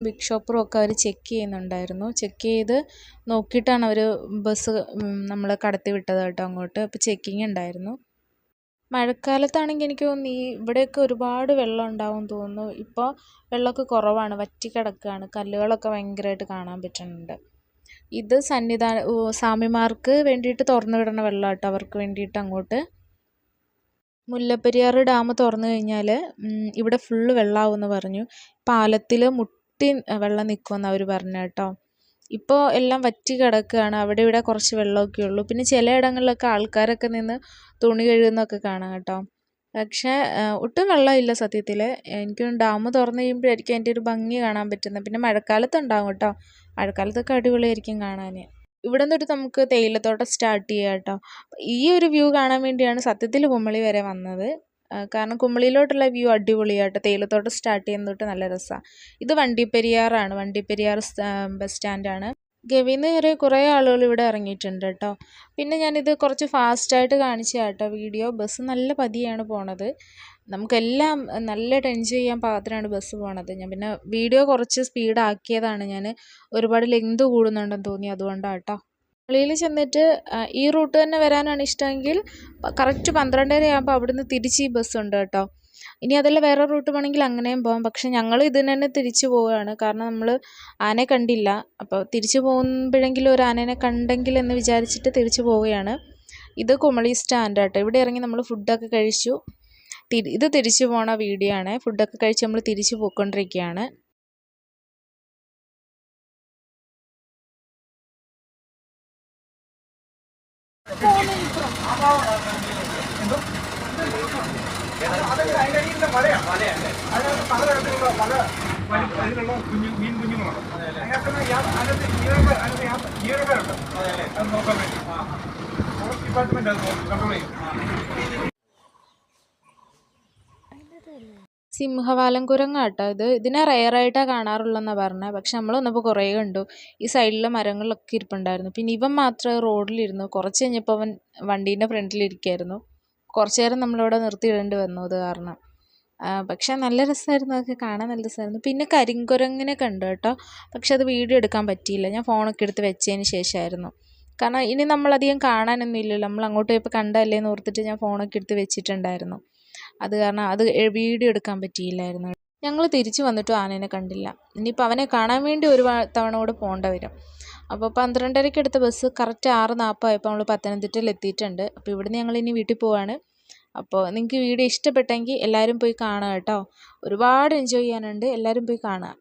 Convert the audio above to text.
Big ഷോപ്പറും ഒക്കെ അവർ check ചെയ്യുന്നുണ്ടായിരുന്നു. Check ചെയ്ത് നോക്കിയിട്ടാണ് അവർ ബസ് നമ്മളെ കടത്തി വിട്ടത് കേട്ടോ അങ്ങോട്ട്. അപ്പോൾ ചെക്കിങ് ഉണ്ടായിരുന്നു. മഴക്കാലത്താണെങ്കിൽ എനിക്ക് തോന്നുന്നു ഇവിടെയൊക്കെ ഒരുപാട് വെള്ളം ഉണ്ടാവും തോന്നുന്നു. ഇപ്പോൾ വെള്ളമൊക്കെ കുറവാണ്, വറ്റി കിടക്കുകയാണ്. കല്ലുകളൊക്കെ ഭയങ്കരമായിട്ട് കാണാൻ പറ്റുന്നുണ്ട്. ഇത് സ്വാമിമാർക്ക് വേണ്ടിയിട്ട് തുറന്നു വിടുന്ന വെള്ളം കേട്ടോ, അവർക്ക് വേണ്ടിയിട്ട് അങ്ങോട്ട്. മുല്ലപ്പെരിയാർ ഡാം തുറന്നു കഴിഞ്ഞാൽ ഇവിടെ ഫുള്ള് വെള്ളമാവുമെന്ന് പറഞ്ഞു. പാലത്തിൽ മുട്ടി വെള്ളം നിൽക്കുമെന്ന് അവർ പറഞ്ഞു കേട്ടോ. ഇപ്പോൾ എല്ലാം വറ്റി കിടക്കുകയാണ്. അവിടെ ഇവിടെ കുറച്ച് വെള്ളമൊക്കെ ഉള്ളൂ. പിന്നെ ചിലയിടങ്ങളിലൊക്കെ ആൾക്കാരൊക്കെ നിന്ന് തുണി കഴുകുന്നൊക്കെ കാണാം കേട്ടോ. പക്ഷേ ഒട്ടും വെള്ളമില്ല സത്യത്തിൽ. എനിക്ക് ഡാം തുറന്നു കഴിയുമ്പോഴായിരിക്കും അതിൻ്റെ ഒരു ഭംഗി കാണാൻ പറ്റുന്നത്. പിന്നെ മഴക്കാലത്ത് ഉണ്ടാകും കേട്ടോ. മഴക്കാലത്തൊക്കെ അടിപൊളിയായിരിക്കും കാണാൻ. ഇവിടെ നിന്നൊരു നമുക്ക് തേയിലത്തോട്ടം സ്റ്റാർട്ട് ചെയ്യാം കേട്ടോ. ഈ ഒരു വ്യൂ കാണാൻ വേണ്ടിയാണ് സത്യത്തിൽ കുമളി വരെ വന്നത്. കാരണം കുമളിയിലോട്ടുള്ള വ്യൂ അടിപൊളിയാട്ടോ. തേയിലത്തോട്ടം സ്റ്റാർട്ട് ചെയ്യുന്നത് തൊട്ട് നല്ല രസമാണ്. ഇത് വണ്ടിപ്പെരിയാറാണ്. വണ്ടിപ്പെരിയാർ ബസ് സ്റ്റാൻഡാണ്. ഗവിയിൽ നിന്ന് കുറേ ആളുകൾ ഇവിടെ ഇറങ്ങിയിട്ടുണ്ട് കേട്ടോ. പിന്നെ ഞാനിത് കുറച്ച് ഫാസ്റ്റായിട്ട് കാണിച്ച കേട്ടോ വീഡിയോ. ബസ് നല്ല പതിയാണ് പോണത്. നമുക്കെല്ലാം നല്ലതായിട്ട് എൻജോയ് ചെയ്യാൻ പാകത്തിനാണ് ബസ് പോണത്. ഞാൻ പിന്നെ വീഡിയോ കുറച്ച് സ്പീഡാക്കിയതാണ് ഞാൻ. ഒരുപാട് ലെങ്ത് കൂടുന്നുണ്ടെന്ന് തോന്നി, അതുകൊണ്ടാണ് കേട്ടോ. കുമളിയിൽ ചെന്നിട്ട് ഈ റൂട്ട് തന്നെ വരാനാണ് ഇഷ്ടമെങ്കിൽ കറക്റ്റ് 12:30 ആകുമ്പോൾ അവിടുന്ന് തിരിച്ച് ഈ ബസ്സുണ്ട് കേട്ടോ. ഇനി അതല്ല വേറെ റൂട്ട് വേണമെങ്കിൽ അങ്ങനെയും പോകാം. പക്ഷെ ഞങ്ങൾ ഇതിന് തന്നെ തിരിച്ചു പോവുകയാണ്. കാരണം നമ്മൾ ആനയെ കണ്ടില്ല. അപ്പോൾ തിരിച്ചു പോകുമ്പോഴെങ്കിലും ഒരു ആനേനെ കണ്ടെങ്കിൽ എന്ന് വിചാരിച്ചിട്ട് തിരിച്ചു പോവുകയാണ്. ഇത് കുമളി സ്റ്റാൻഡ് കേട്ടോ. ഇവിടെ ഇറങ്ങി നമ്മൾ ഫുഡൊക്കെ കഴിച്ചു. ഇത് തിരിച്ചു പോണ വീഡിയോ ആണ്. ഫുഡൊക്കെ കഴിച്ച് നമ്മൾ തിരിച്ചു പോയിക്കൊണ്ടിരിക്കുകയാണ്. സിംഹവാലൻ കുരങ്ങാട്ടോ ഇത്. ഇതിനെ റെയറായിട്ടാണ് കാണാറുള്ളതെന്നാണ് പറഞ്ഞത്. പക്ഷെ നമ്മൾ വന്നപ്പോൾ കുറേ കണ്ടു. ഈ സൈഡിലെ മരങ്ങളിലൊക്കെ ഇരിപ്പുണ്ടായിരുന്നു. പിന്നെ ഇവൻ മാത്രമേ റോഡിലിരുന്നു. കുറച്ച് കഴിഞ്ഞപ്പോൾ അവൻ വണ്ടീൻ്റെ ഫ്രണ്ടിലിരിക്കുകയായിരുന്നു. കുറച്ച് നേരം നമ്മളിവിടെ നിർത്തിയിടേണ്ടി വന്നു അത് കാരണം. പക്ഷെ നല്ല രസമായിരുന്നു, അതൊക്കെ കാണാൻ നല്ല രസമായിരുന്നു. പിന്നെ കരിങ്കുരങ്ങിനെ കണ്ടു കേട്ടോ. പക്ഷെ അത് വീഡിയോ എടുക്കാൻ പറ്റിയില്ല. ഞാൻ ഫോണൊക്കെ എടുത്ത് വെച്ചതിന് ശേഷമായിരുന്നു. കാരണം ഇനി നമ്മളധികം കാണാനൊന്നും ഇല്ലല്ലോ. നമ്മൾ അങ്ങോട്ട് പോയപ്പോൾ കണ്ടല്ലേ എന്ന് ഓർത്തിട്ട് ഞാൻ ഫോണൊക്കെ എടുത്ത് വെച്ചിട്ടുണ്ടായിരുന്നു. അത് കാരണം അത് വീഡിയോ എടുക്കാൻ പറ്റിയില്ലായിരുന്നു. ഞങ്ങൾ തിരിച്ചു വന്നിട്ടും ആനേനെ കണ്ടില്ല. ഇനിയിപ്പോൾ അവനെ കാണാൻ വേണ്ടി ഒരു തവണ കൂടെ പോകേണ്ട വരും. അപ്പോൾ 12:30 എടുത്ത ബസ് കറക്റ്റ് 6:40 ആയപ്പോൾ നമ്മൾ പത്തനംതിട്ടയിൽ എത്തിയിട്ടുണ്ട്. അപ്പോൾ ഇവിടുന്ന് ഞങ്ങൾ ഇനി വീട്ടിൽ പോവാണ്. അപ്പോൾ നിങ്ങൾക്ക് വീഡിയോ ഇഷ്ടപ്പെട്ടെങ്കിൽ എല്ലാവരും പോയി കാണുക കേട്ടോ. ഒരുപാട് എൻജോയ് ചെയ്യാനുണ്ട്. എല്ലാവരും പോയി കാണുക.